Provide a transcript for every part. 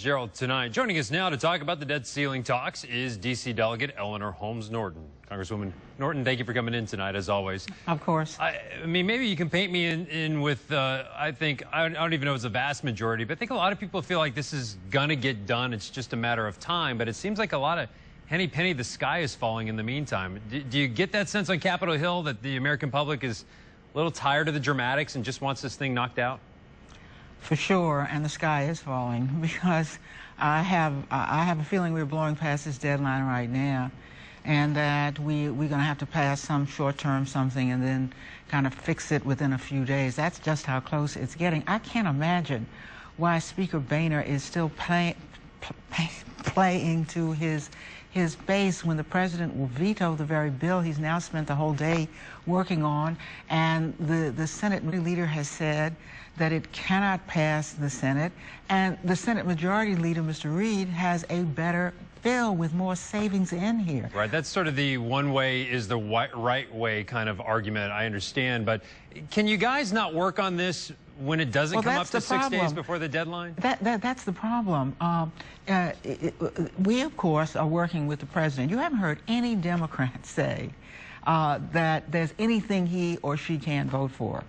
Gerald tonight. Joining us now to talk about the debt ceiling talks is D.C. Delegate Eleanor Holmes Norton. Congresswoman Norton, thank you for coming in tonight, as always. Of course. I mean, maybe you can paint me in with, I don't even know if it's a vast majority, but I think a lot of people feel like this is going to get done. It's just a matter of time. But it seems like a lot of henny penny, the sky is falling in the meantime. Do you get that sense on Capitol Hill that the American public is a little tired of the dramatics and just wants this thing knocked out? For sure, and the sky is falling because I have a feeling we're blowing past this deadline right now, and that we're going to have to pass some short-term something and then kind of fix it within a few days. That's just how close it's getting. I can't imagine why Speaker Boehner is still playing to his base when the president will veto the very bill he's now spent the whole day working on, and the Senate leader has said that it cannot pass the Senate, and the Senate Majority Leader, Mr. Reid, has a better bill with more savings in here. Right, that's sort of the one way is the right way kind of argument, I understand, but can you guys not work on this when it doesn't come up to 6 days before the deadline? That's the problem. We, of course, are working with the president. You haven't heard any Democrat say that there's anything he or she can't vote for.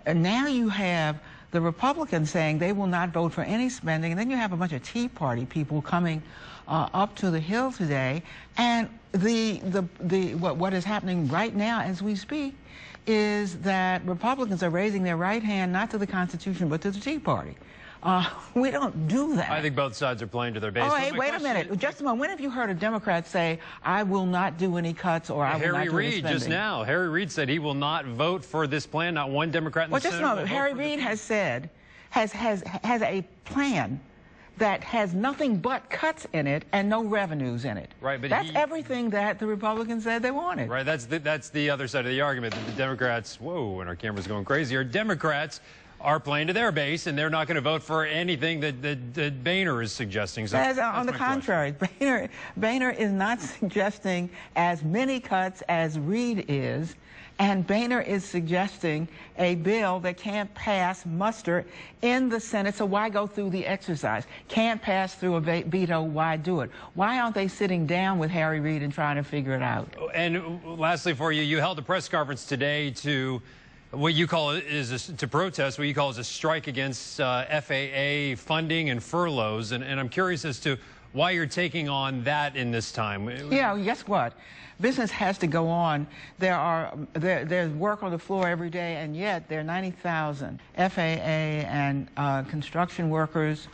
And now you have the Republicans saying they will not vote for any spending, and then you have a bunch of Tea Party people coming up to the Hill today, and what is happening right now as we speak is that Republicans are raising their right hand not to the Constitution but to the Tea Party. We don't do that. I think both sides are playing to their base. Oh, hey, wait a minute. Just a moment. When have you heard a Democrat say, I will not do any cuts or I will not do any spending? Harry Reid just now. Harry Reid said he will not vote for this plan. Not one Democrat in the Senate. Well, just a moment. Harry Reid has said, has a plan that has nothing but cuts in it and no revenues in it. Right, but that's everything that the Republicans said they wanted. Right, that's the other side of the argument, that the Democrats, whoa, and our camera's going crazy, Democrats are playing to their base, and they're not going to vote for anything that Boehner is suggesting. So on the contrary, Boehner is not suggesting as many cuts as Reid is, and Boehner is suggesting a bill that can't pass muster in the Senate, so why go through the exercise? Can't pass through a veto, why do it? Why aren't they sitting down with Harry Reid and trying to figure it out? And lastly for you, you held a press conference today to what you call to protest what you call is a strike against FAA funding and furloughs, and I'm curious as to why you're taking on that in this time. Yeah, guess what? Business has to go on. There's work on the floor every day, and yet there are 90,000 FAA and construction workers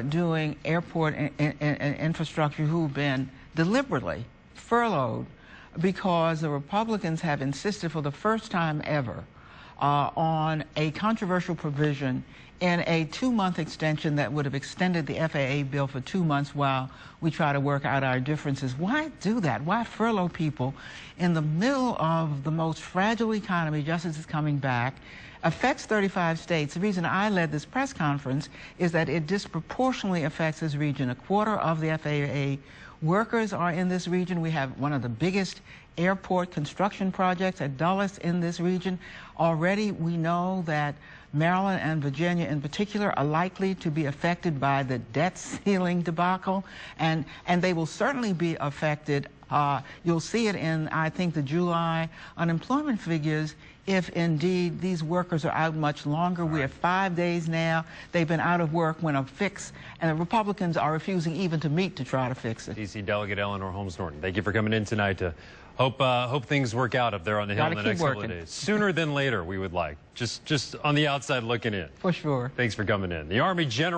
doing airport infrastructure who've been deliberately furloughed because the Republicans have insisted for the first time ever on a controversial provision in a 2-month extension that would have extended the FAA bill for 2 months while we try to work out our differences. Why do that? Why furlough people in the middle of the most fragile economy just as it's coming back? Affects 35 states. The reason I led this press conference is that it disproportionately affects this region. A quarter of the FAA workers are in this region. We have one of the biggest airport construction projects at Dulles in this region. Already we know that Maryland and Virginia in particular are likely to be affected by the debt ceiling debacle, and they will certainly be affected. You'll see it in, I think, the July unemployment figures if indeed these workers are out much longer. We have 5 days now. They've been out of work when a fix, and the Republicans are refusing even to meet to try to fix it. D.C. Delegate Eleanor Holmes Norton, thank you for coming in tonight to hope things work out up there on the Hill in the next couple of days. Sooner than later, we would like. Just on the outside looking in. For sure. Thanks for coming in. The Army General